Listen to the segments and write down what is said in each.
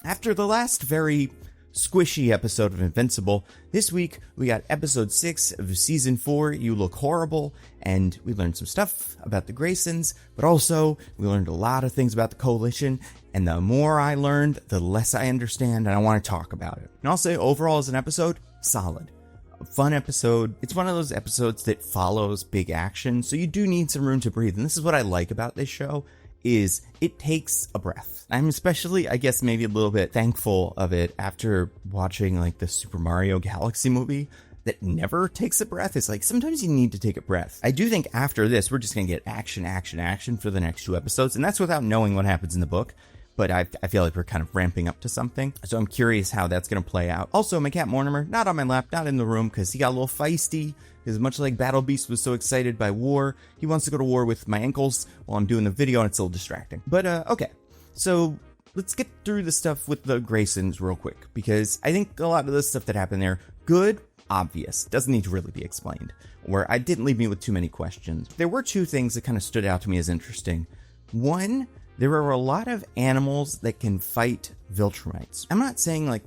After the last very squishy episode of Invincible, this week we got episode 6 of season 4, You Look Horrible, and we learned some stuff about the Graysons, but also we learned a lot of things about the Coalition, and the more I learned, the less I understand, and I want to talk about it. And I'll say overall as an episode, solid. A fun episode. It's one of those episodes that follows big action, so you do need some room to breathe, and this is what I like about this show, is it takes a breath. I'm especially, I guess, maybe a little bit thankful of it after watching like the Super Mario Galaxy movie that never takes a breath. It's like sometimes you need to take a breath. I do think after this, we're just going to get action for the next 2 episodes, and that's without knowing what happens in the book. But I feel like we're kind of ramping up to something. So I'm curious how that's going to play out. Also, my cat Mortimer, not on my lap, not in the room, because he got a little feisty. Because much like Battle Beast was so excited by war, he wants to go to war with my ankles while I'm doing the video, and it's a little distracting. But, okay. So let's get through the stuff with the Graysons real quick. Because I think a lot of the stuff that happened there, good, obvious, doesn't need to really be explained. Or it didn't leave me with too many questions. There were 2 things that kind of stood out to me as interesting. One, there are a lot of animals that can fight Viltrumites. I'm not saying like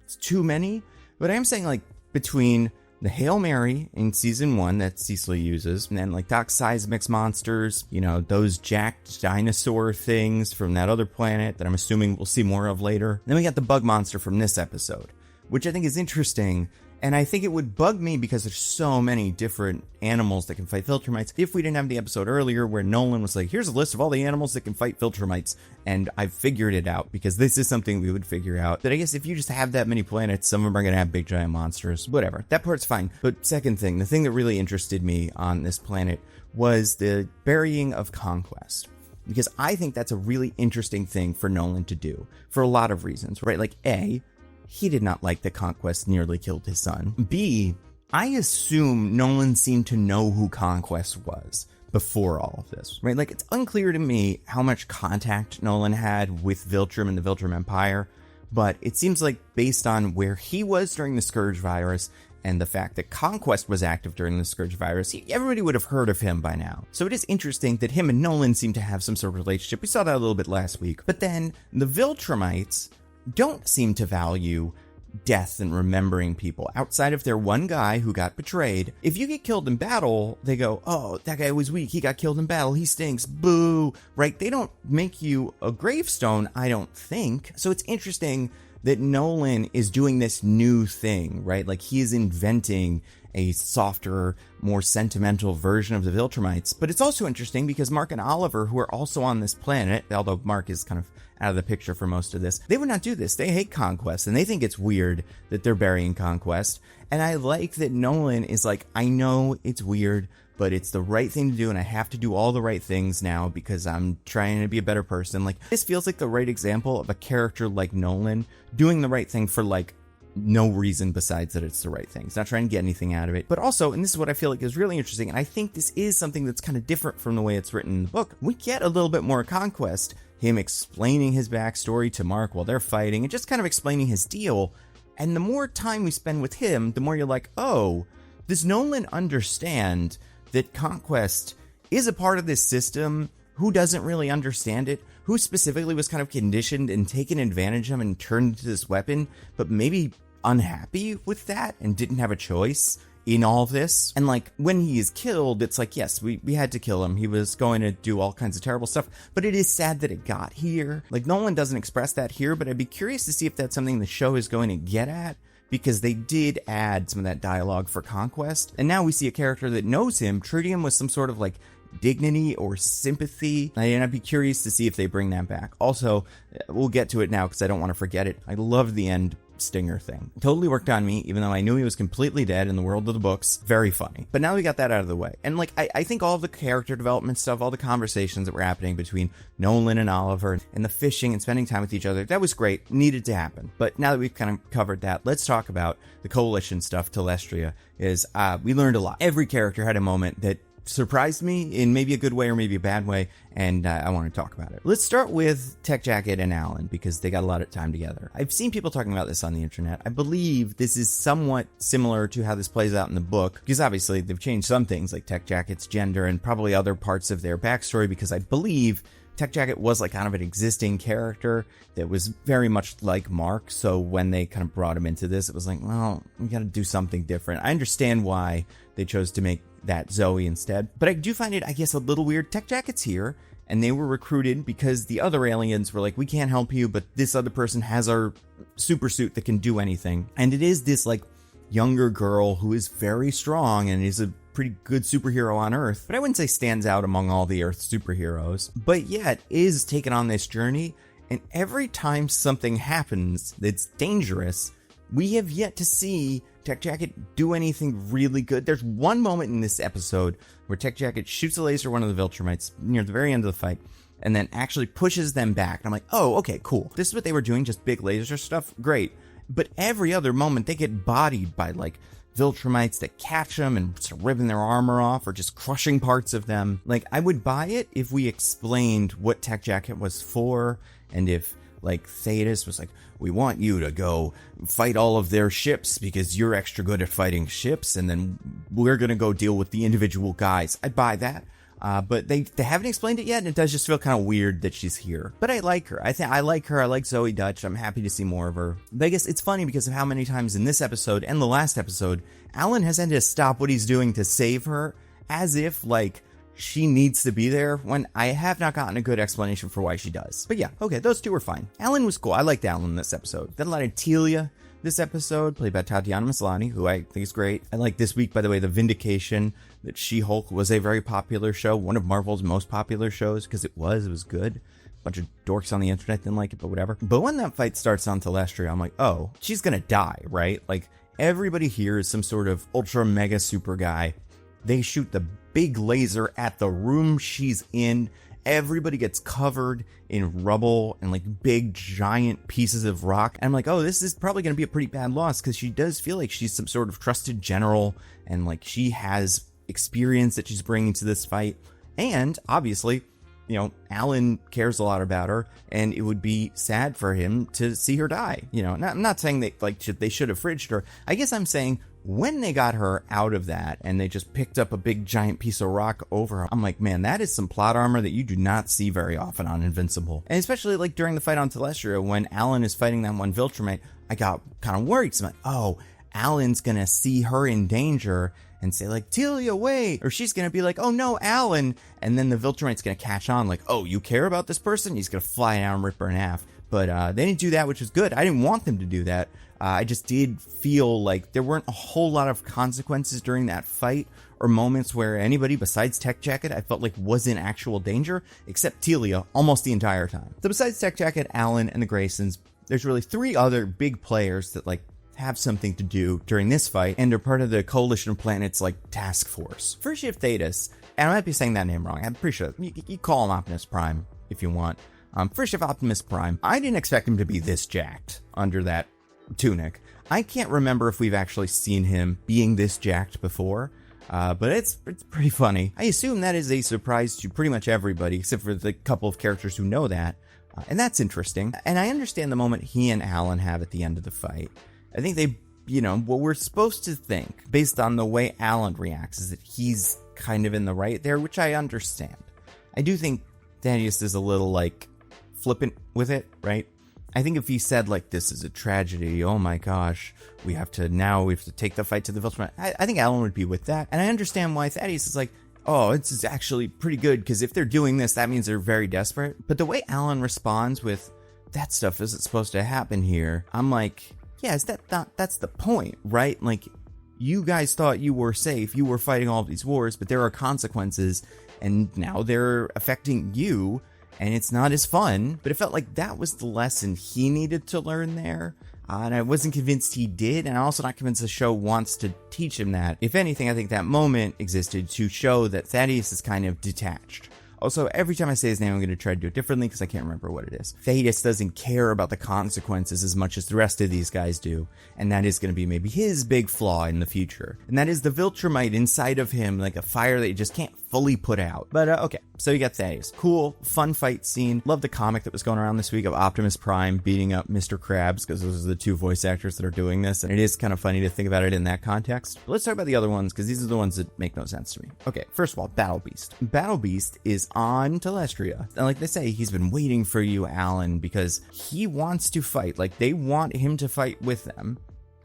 it's too many, but I am saying like between the Hail Mary in season 1 that Cecily uses, and then like Doc Seismic's monsters, you know, those jacked dinosaur things from that other planet that I'm assuming we'll see more of later. Then we got the bug monster from this episode, which I think is interesting. And I think it would bug me because there's so many different animals that can fight Viltrumites. If we didn't have the episode earlier where Nolan was like, here's a list of all the animals that can fight Viltrumites, and I figured it out because this is something we would figure out. That I guess if you just have that many planets, some of them are going to have big giant monsters. Whatever. That part's fine. But second thing, the thing that really interested me on this planet was the burying of Conquest. Because I think that's a really interesting thing for Nolan to do for a lot of reasons, right? Like A, he did not like that Conquest nearly killed his son. B, I assume Nolan seemed to know who Conquest was before all of this, right? Like, it's unclear to me how much contact Nolan had with Viltrum and the Viltrum Empire, but it seems like based on where he was during the Scourge virus and the fact that Conquest was active during the Scourge virus, everybody would have heard of him by now. So it is interesting that him and Nolan seem to have some sort of relationship. We saw that a little bit last week. But then the Viltrumites don't seem to value death and remembering people outside of their one guy who got betrayed. If you get killed in battle, they go, oh, that guy was weak. He got killed in battle. He stinks. Boo. Right? They don't make you a gravestone, I don't think. So it's interesting that Nolan is doing this new thing, right? Like he is inventing a softer, more sentimental version of the Viltrumites. But it's also interesting because Mark and Oliver, who are also on this planet, although Mark is kind of out of the picture for most of this, they would not do this. They hate Conquest, and they think it's weird that they're burying Conquest. And I like that Nolan is like, I know it's weird, but it's the right thing to do, and I have to do all the right things now because I'm trying to be a better person. Like, this feels like the right example of a character like Nolan doing the right thing for, like, no reason besides that it's the right thing. It's not trying to get anything out of it. But also, and this is what I feel like is really interesting, and I think this is something that's kind of different from the way it's written in the book. We get a little bit more Conquest, him explaining his backstory to Mark while they're fighting, and just kind of explaining his deal. And the more time we spend with him, the more you're like, oh, does Nolan understand that Conquest is a part of this system? Who doesn't really understand it? Who specifically was kind of conditioned and taken advantage of and turned into this weapon, but maybe unhappy with that and didn't have a choice in all this? And like when he is killed, it's like, yes, we had to kill him. He was going to do all kinds of terrible stuff, but it is sad that it got here. Like Nolan doesn't express that here, but I'd be curious to see if that's something the show is going to get at, because they did add some of that dialogue for Conquest. And now we see a character that knows him, treating him with some sort of like dignity or sympathy. And I'd be curious to see if they bring that back. Also, we'll get to it now because I don't want to forget it. I love the end stinger thing. Totally worked on me, even though I knew he was completely dead in the world of the books. Very funny. But now we got that out of the way. And like, I think all of the character development stuff, all the conversations that were happening between Nolan and Oliver and the fishing and spending time with each other, that was great. Needed to happen. But now that we've kind of covered that, let's talk about the Coalition stuff. Telestria is, we learned a lot. Every character had a moment that surprised me in maybe a good way or maybe a bad way, and I want to talk about it. Let's start with Tech Jacket and Alan, because they got a lot of time together. I've seen people talking about this on the internet. I believe this is somewhat similar to how this plays out in the book, because obviously they've changed some things like Tech Jacket's gender and probably other parts of their backstory, because I believe Tech Jacket was like kind of an existing character that was very much like Mark. So when they kind of brought him into this, it was like, well, we got to do something different. I understand why they chose to make that Zoe instead, but I do find it, I guess, a little weird. Tech Jacket's here, and they were recruited because the other aliens were like, we can't help you, but this other person has our super suit that can do anything. And it is this like younger girl who is very strong and is a pretty good superhero on Earth, but I wouldn't say stands out among all the Earth superheroes, but yet is taken on this journey. And every time something happens that's dangerous, we have yet to see Tech Jacket do anything really good. There's one moment in this episode where Tech Jacket shoots a laser at one of the Viltrumites near the very end of the fight, and then actually pushes them back. And I'm like, oh, okay, cool. This is what they were doing, just big laser stuff. Great. But every other moment, they get bodied by, like, Viltrumites that catch them and start ripping their armor off or just crushing parts of them. Like, I would buy it if we explained what Tech Jacket was for, and if, like, Thetis was like, we want you to go fight all of their ships because you're extra good at fighting ships, and then we're gonna go deal with the individual guys. I'd buy that. But they haven't explained it yet, and it does just feel kind of weird that she's here. But I like her. I like her. I like Zoe Dutch. I'm happy to see more of her. But I guess it's funny because of how many times in this episode and the last episode, Alan has had to stop what he's doing to save her, as if, like, she needs to be there, when I have not gotten a good explanation for why she does. But yeah, okay, those two were fine. Alan was cool. I liked Alan in this episode. Then a lot of Telia this episode, played by Tatiana Maslany, who I think is great. I like this week, by the way, the vindication that She-Hulk was a very popular show, one of Marvel's most popular shows, because it was good. A bunch of dorks on the internet didn't like it, but whatever. But when that fight starts on Telestria, I'm like, oh, she's gonna die, right? Like, everybody here is some sort of ultra mega super guy. They shoot the big laser at the room she's in. Everybody gets covered in rubble and like big giant pieces of rock. And I'm like, oh, this is probably going to be a pretty bad loss, because she does feel like she's some sort of trusted general, and like she has experience that she's bringing to this fight. And obviously, you know, Alan cares a lot about her, and it would be sad for him to see her die. You know, I'm not saying that like they should have fridged her. I guess I'm saying when they got her out of that and they just picked up a big giant piece of rock over her, I'm like, man, that is some plot armor that you do not see very often on Invincible. And especially like during the fight on Telestria, when Alan is fighting that one Viltrumite, I got kind of worried. So I'm like, oh, Alan's gonna see her in danger and say like, Telia, wait, or she's gonna be like, oh no, Alan, and then the Viltrumite's gonna catch on like, oh, you care about this person? He's gonna fly down and rip her in half. But they didn't do that, which was good. I didn't want them to do that. I just did feel like there weren't a whole lot of consequences during that fight, or moments where anybody besides Tech Jacket I felt like was in actual danger, except Telia almost the entire time. So besides Tech Jacket, Alan, and the Graysons, there's really three other big players that like have something to do during this fight and are part of the Coalition of Planets like task force. First you have Thetis, and I might be saying that name wrong. I'm pretty sure you call him Optimus Prime if you want. First you have Optimus Prime. I didn't expect him to be this jacked under that tunic. I can't remember if we've actually seen him being this jacked before, but it's pretty funny. I assume that is a surprise to pretty much everybody, except for the couple of characters who know that, and that's interesting. And I understand the moment he and Alan have at the end of the fight. I think they, you know, what we're supposed to think, based on the way Alan reacts, is that he's kind of in the right there, which I understand. I do think Thaddeus is a little, like, flippant with it, right? I think if he said, like, this is a tragedy, oh my gosh, we have to take the fight to the Viltrum, I think Alan would be with that. And I understand why Thaddeus is like, oh, this is actually pretty good, because if they're doing this, that means they're very desperate. But the way Alan responds with, that stuff isn't supposed to happen here, I'm like, yeah, that's the point, right? Like, you guys thought you were safe, you were fighting all of these wars, but there are consequences, and now they're affecting you, and it's not as fun. But it felt like that was the lesson he needed to learn there. And I wasn't convinced he did, and I'm also not convinced the show wants to teach him that. If anything, I think that moment existed to show that Thaddeus is kind of detached. Also, every time I say his name, I'm going to try to do it differently because I can't remember what it is. Thaddeus doesn't care about the consequences as much as the rest of these guys do, and that is going to be maybe his big flaw in the future. And that is the Viltrumite inside of him, like a fire that you just can't fully put out. But okay, so you got Thaddeus. Cool, fun fight scene. Love the comic that was going around this week of Optimus Prime beating up Mr. Krabs, because those are the two voice actors that are doing this, and it is kind of funny to think about it in that context. But let's talk about the other ones, because these are the ones that make no sense to me. Okay, first of all, Battle Beast. Battle Beast is on Telestria. And like they say, he's been waiting for you, Alan, because he wants to fight. Like, they want him to fight with them.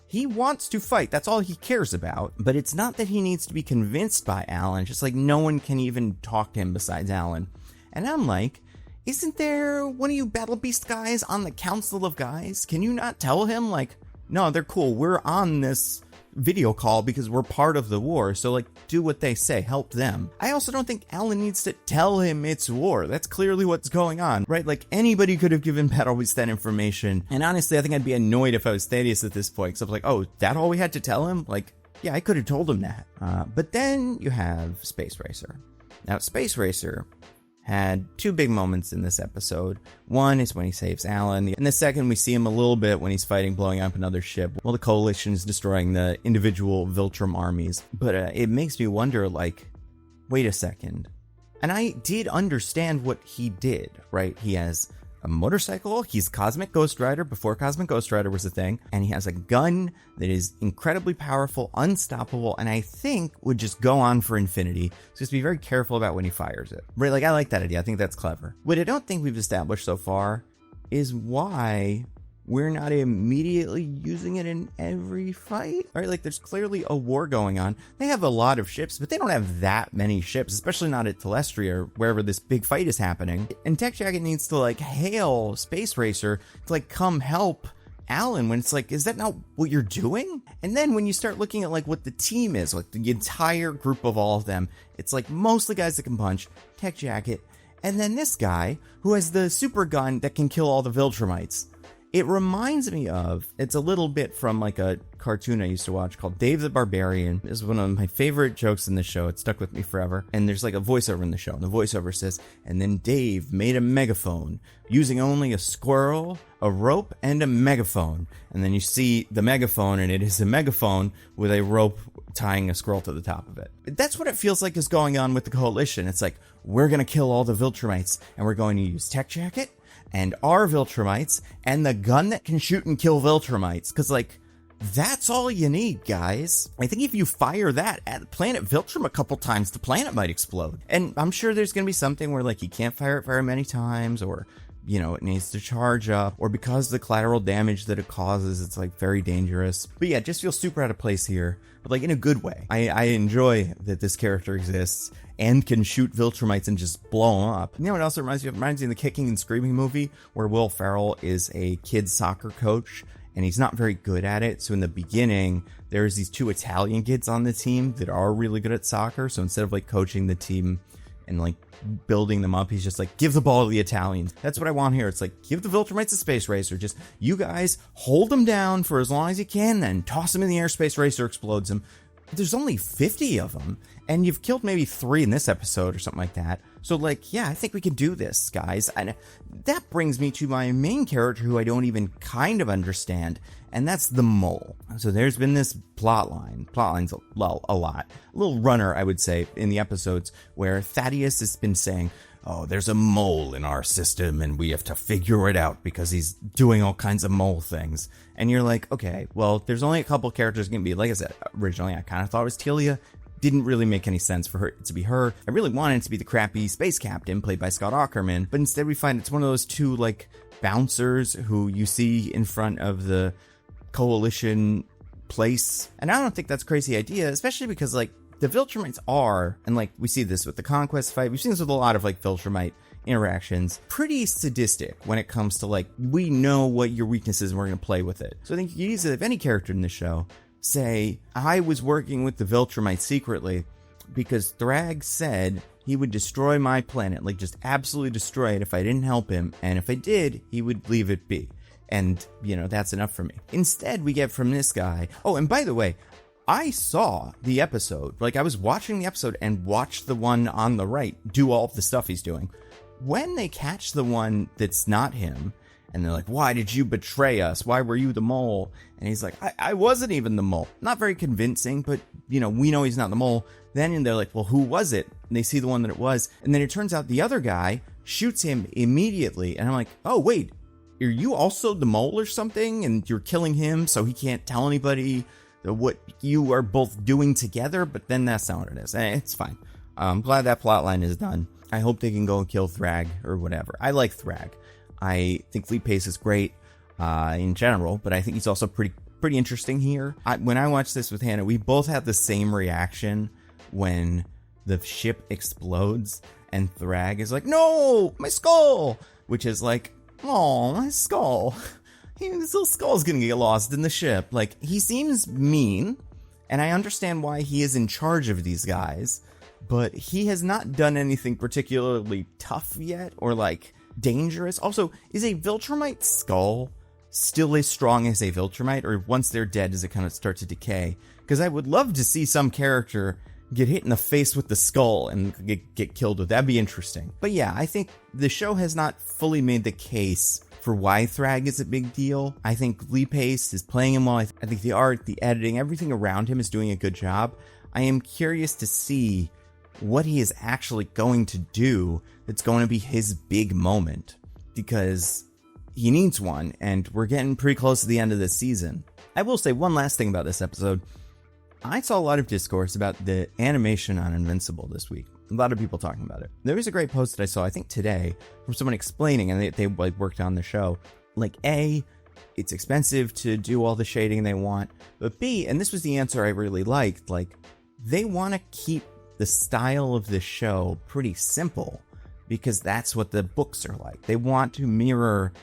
He wants to fight. That's all he cares about. But it's not that he needs to be convinced by Alan. Just like no one can even talk to him besides Alan. And I'm like, isn't there one of you Battle Beast guys on the Council of Guys? Can you not tell him, like, no, they're cool. We're on this video call because we're part of the war. So, like, do what they say. Help them. I also don't think Alan needs to tell him it's war. That's clearly what's going on, right? Like, anybody could have given Battle Beast that information. And honestly, I think I'd be annoyed if I was Thaddeus at this point. Because I was like, oh, that all we had to tell him? Like, yeah, I could have told him that. But then you have Space Racer. Now, Space Racer had two big moments in this episode. One is when he saves Alan, and the second we see him a little bit when he's fighting, blowing up another ship while the Coalition is destroying the individual Viltrum armies. But it makes me wonder, like, wait a second. And I did understand what he did, right? He has a motorcycle, he's Cosmic Ghost Rider before Cosmic Ghost Rider was a thing, and he has a gun that is incredibly powerful, unstoppable, and I think would just go on for infinity. So just be very careful about when he fires it. Right, like, I like that idea. I think that's clever. What I don't think we've established so far is why we're not immediately using it in every fight, right? Like, there's clearly a war going on. They have a lot of ships, but they don't have that many ships, especially not at Telestria or wherever this big fight is happening. And Tech Jacket needs to, like, hail Space Racer to, like, come help Alan when it's like, is that not what you're doing? And then when you start looking at, like, what the team is, like, the entire group of all of them, it's, like, mostly guys that can punch, Tech Jacket, and then this guy who has the super gun that can kill all the Viltrumites. It reminds me of, it's a little bit from like a cartoon I used to watch called Dave the Barbarian. It's one of my favorite jokes in the show. It stuck with me forever. And there's like a voiceover in the show. And the voiceover says, and then Dave made a megaphone using only a squirrel, a rope, and a megaphone. And then you see the megaphone, and it is a megaphone with a rope tying a squirrel to the top of it. That's what it feels like is going on with the Coalition. It's like, we're going to kill all the Viltrumites, and we're going to use Tech Jacket and our Viltrumites, and the gun that can shoot and kill Viltrumites. Because, like, that's all you need, guys. I think if you fire that at planet Viltrum a couple times, the planet might explode. And I'm sure there's going to be something where, like, you can't fire it very many times, or, you know, it needs to charge up, or because of the collateral damage that it causes, it's, like, very dangerous. But yeah, it just feels super out of place here, but, like, in a good way. I enjoy that this character exists and can shoot Viltrumites and just blow them up. You know what else it reminds me of? It reminds me of the Kicking and Screaming movie, where Will Ferrell is a kid soccer coach, and he's not very good at it. So in the beginning, there's these two Italian kids on the team that are really good at soccer. So instead of, like, coaching the team and, like, building them up, he's just like, give the ball to the Italians. That's what I want here. It's like, give the Viltrumites a Space Racer. Just, you guys hold them down for as long as you can, then toss them in the air, Space Racer explodes them. There's only 50 of them, and you've killed maybe 3 in this episode or something like that. So, like, yeah, I think we can do this, guys. And that brings me to my main character, who I don't even kind of understand, and that's the Mole. So there's been this plotline's a lot. A little runner, I would say, in the episodes where Thaddeus has been saying, oh, there's a mole in our system and we have to figure it out because he's doing all kinds of mole things. And you're like, okay, well, there's only a couple characters going to be. Like I said, originally I kind of thought it was Telia. Didn't really make any sense for her to be her. I really wanted it to be the crappy space captain played by Scott Aukerman, but instead we find it's one of those two, like, bouncers who you see in front of the Coalition place. And I don't think that's a crazy idea, especially because, like, the Viltrumites are, and, like, we see this with the Conquest fight, we've seen this with a lot of, like, Viltrumite interactions, pretty sadistic when it comes to, like, we know what your weakness is and we're going to play with it. So I think you use it if any character in the show say, I was working with the Viltrumites secretly because Thrag said he would destroy my planet, like, just absolutely destroy it if I didn't help him, and if I did, he would leave it be. And, you know, that's enough for me. Instead, we get from this guy, oh, and by the way, I saw the episode, like, I was watching the episode and watched the one on the right do all of the stuff he's doing. When they catch the one that's not him, and they're like, why did you betray us? Why were you the mole? And he's like, I wasn't even the mole. Not very convincing, but, you know, we know he's not the mole. Then they're like, well, who was it? And they see the one that it was. And then it turns out the other guy shoots him immediately. And I'm like, oh, wait, are you also the mole or something? And you're killing him so he can't tell anybody what you are both doing together? But then that's not what it is. It's fine. I'm glad that plot line is done. I hope they can go and kill Thrag or whatever. I like Thrag. I think Lee Pace is great in general, but I think he's also pretty interesting here. When I watched this with Hannah, we both had the same reaction when the ship explodes and Thrag is like, "No, my skull!" Which is like, "Oh, my skull. His little skull's gonna get lost in the ship." Like, he seems mean, and I understand why he is in charge of these guys, but he has not done anything particularly tough yet, or like dangerous. Also, is a Viltrumite skull still as strong as a Viltrumite, or once they're dead does it kind of start to decay? Because I would love to see some character get hit in the face with the skull and get killed with. That'd be interesting. But yeah, I think the show has not fully made the case for why Thrag is a big deal. I think Lee Pace is playing him well. I think the art, the editing, everything around him is doing a good job. I am curious to see what he is actually going to do that's going to be his big moment, because he needs one, and we're getting pretty close to the end of this season. I will say one last thing about this episode. I saw a lot of discourse about the animation on Invincible this week. A lot of people talking about it. There was a great post that I saw, I think today, from someone explaining, and they like worked on the show. Like, A, it's expensive to do all the shading they want, but B, and this was the answer I really liked, like, they want to keep the style of the show pretty simple, because that's what the books are like. They want to mirror,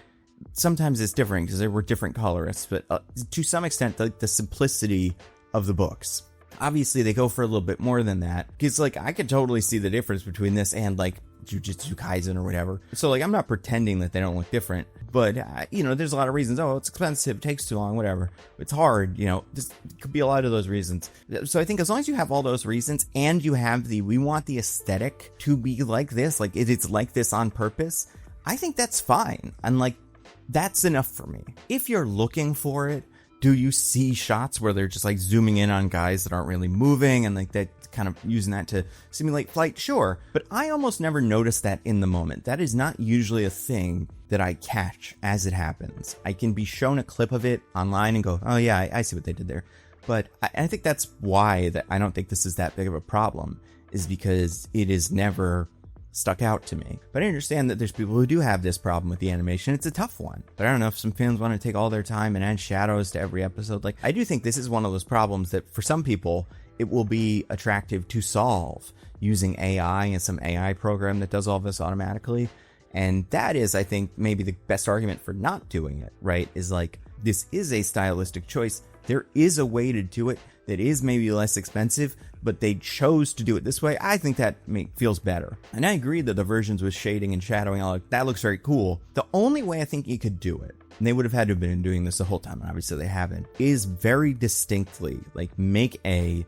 sometimes it's different because there were different colorists, but to some extent, the simplicity of the books. Obviously, they go for a little bit more than that, because like I could totally see the difference between this and like Jujutsu Kaisen or whatever. So like I'm not pretending that they don't look different, but there's a lot of reasons. Oh, it's expensive, it takes too long, whatever. It's hard, this could be a lot of those reasons. So I think as long as you have all those reasons and you have we want the aesthetic to be like this, like it's like this on purpose, I think that's fine. And like that's enough for me. If you're looking for it, do you see shots where they're just like zooming in on guys that aren't really moving and like that kind of using that to simulate flight? Sure. But I almost never notice that in the moment. That is not usually a thing that I catch as it happens. I can be shown a clip of it online and go, oh yeah, I see what they did there. But I think that's why that I don't think this is that big of a problem, is because it is never stuck out to me. But I understand that there's people who do have this problem with the animation. It's a tough one. But I don't know if some fans want to take all their time and add shadows to every episode. Like, I do think this is one of those problems that for some people, it will be attractive to solve using AI and some AI program that does all this automatically. And that is, I think, maybe the best argument for not doing it, right? Is like, this is a stylistic choice. There is a way to do it that is maybe less expensive, but they chose to do it this way. I think that feels better. And I agree that the versions with shading and shadowing, that looks very cool. The only way I think you could do it, and they would have had to have been doing this the whole time, and obviously they haven't, is very distinctly, like, make a,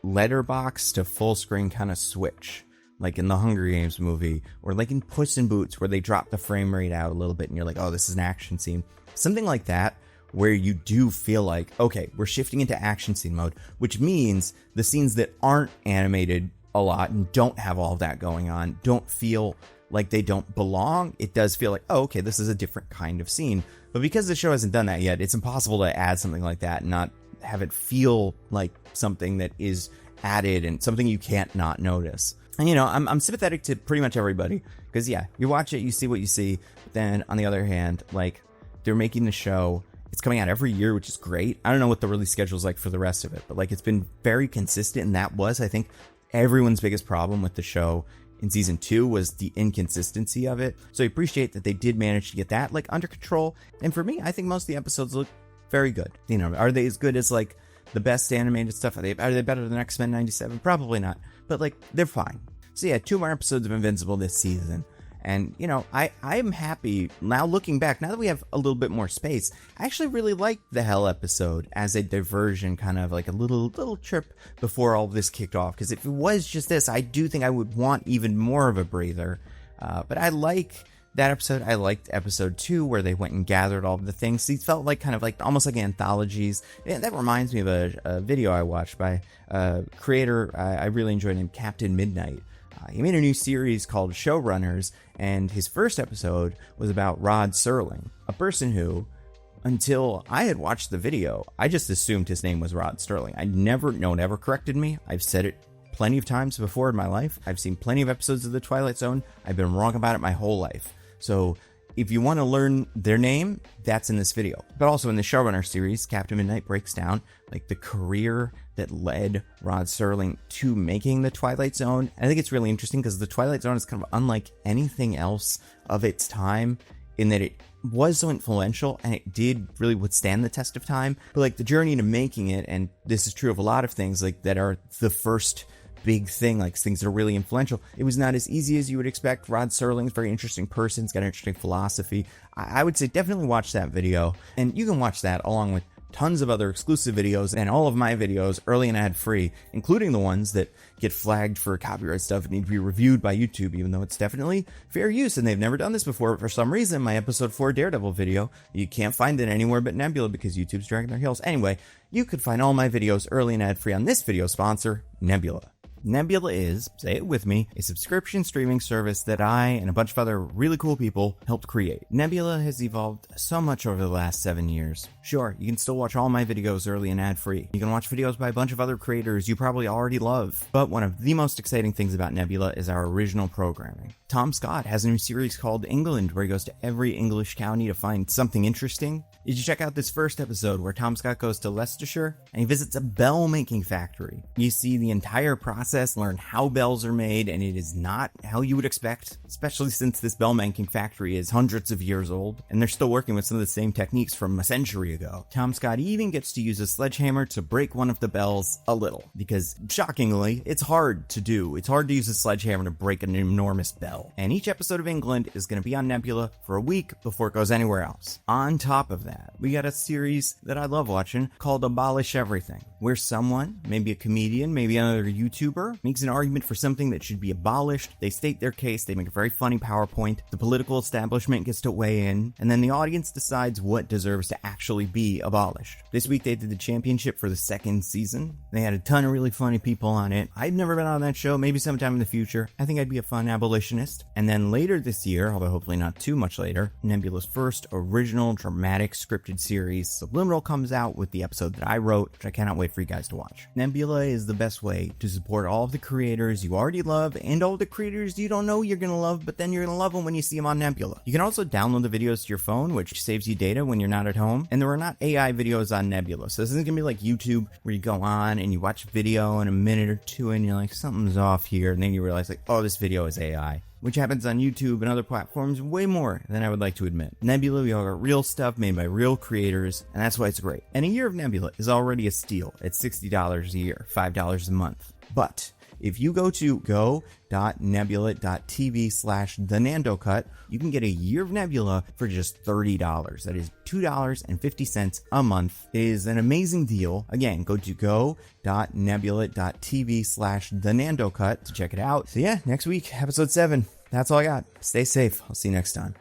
letterbox to full screen kind of switch. Like in the Hunger Games movie, or like in Puss in Boots, where they drop the frame rate out a little bit and you're like, oh, this is an action scene. Something like that, where you do feel like, okay, we're shifting into action scene mode, which means the scenes that aren't animated a lot and don't have all that going on don't feel like they don't belong. It does feel like, oh, okay, this is a different kind of scene. But because the show hasn't done that yet, it's impossible to add something like that and not have it feel like something that is added and something you can't not notice. And, I'm sympathetic to pretty much everybody, because, yeah, you watch it, you see what you see. But then, on the other hand, like, they're making the show. It's coming out every year, which is great. I don't know what the release schedule is like for the rest of it, but like it's been very consistent. And that was, I think, everyone's biggest problem with the show in season 2 was the inconsistency of it. So I appreciate that they did manage to get that like under control. And for me, I think most of the episodes look very good. Are they as good as like the best animated stuff? Are they better than X-Men 97? Probably not, but like they're fine. So yeah, 2 more episodes of Invincible this season. And, I'm happy now looking back, now that we have a little bit more space. I actually really liked the Hell episode as a diversion, kind of like a little trip before all this kicked off. Because if it was just this, I do think I would want even more of a breather. But I like that episode. I liked episode 2 where they went and gathered all of the things. These felt like kind of like almost like anthologies. And that reminds me of a video I watched by a creator I really enjoyed named Captain Midnight. He made a new series called Showrunners, and his first episode was about Rod Serling, a person who, until I had watched the video, I just assumed his name was Rod Serling. No one ever corrected me. I've said it plenty of times before in my life. I've seen plenty of episodes of the Twilight Zone. I've been wrong about it my whole life. So if you want to learn their name, that's in this video. But also in the showrunner series, Captain Midnight breaks down like the career that led Rod Serling to making the Twilight Zone. And I think it's really interesting because the Twilight Zone is kind of unlike anything else of its time in that it was so influential and it did really withstand the test of time. But like the journey to making it, and this is true of a lot of things like that are the first big thing, like things that are really influential, it was not as easy as you would expect. Rod Serling's a very interesting person. He's got an interesting philosophy. I would say definitely watch that video, and you can watch that along with tons of other exclusive videos and all of my videos early and ad-free, including the ones that get flagged for copyright stuff and need to be reviewed by YouTube, even though it's definitely fair use and they've never done this before. For some reason, my episode 4 Daredevil video, you can't find it anywhere but Nebula because YouTube's dragging their heels. Anyway, you could find all my videos early and ad-free on this video sponsor, Nebula. Nebula is, say it with me, a subscription streaming service that I and a bunch of other really cool people helped create. Nebula has evolved so much over the last 7 years. Sure, you can still watch all my videos early and ad-free. You can watch videos by a bunch of other creators you probably already love. But one of the most exciting things about Nebula is our original programming. Tom Scott has a new series called England, where he goes to every English county to find something interesting. You should check out this first episode where Tom Scott goes to Leicestershire and he visits a bell making factory. You see the entire process, learn how bells are made, and it is not how you would expect, especially since this bell making factory is hundreds of years old and they're still working with some of the same techniques from a century ago. Tom Scott even gets to use a sledgehammer to break one of the bells a little, because shockingly, it's hard to do. It's hard to use a sledgehammer to break an enormous bell. And each episode of England is going to be on Nebula for a week before it goes anywhere else. On top of that, we got a series that I love watching called Abolish Everything, where someone, maybe a comedian, maybe another YouTuber, makes an argument for something that should be abolished. They state their case, they make a very funny PowerPoint, the political establishment gets to weigh in, and then the audience decides what deserves to actually be abolished. This week they did the championship for the second season. They had a ton of really funny people on it. I've never been on that show, maybe sometime in the future. I think I'd be a fun abolitionist. And then later this year, although hopefully not too much later, Nebula's first original dramatic scripted series, Subliminal, comes out with the episode that I wrote, which I cannot wait for you guys to watch. Nebula is the best way to support all of the creators you already love and all the creators you don't know you're going to love, but then you're going to love them when you see them on Nebula. You can also download the videos to your phone, which saves you data when you're not at home. And there are not AI videos on Nebula, so this isn't going to be like YouTube where you go on and you watch a video in a minute or two and you're like, something's off here, and then you realize like, oh, this video is AI. Which happens on YouTube and other platforms way more than I would like to admit. Nebula, we all got real stuff made by real creators, and that's why it's great. And a year of Nebula is already a steal at $60 a year, $5 a month. But if you go to go.nebula.tv/thenandocut, you can get a year of Nebula for just $30. That is $2.50 a month. It is an amazing deal. Again, go to go.nebula.tv/thenandocut to check it out. So yeah, next week, episode 7. That's all I got. Stay safe. I'll see you next time.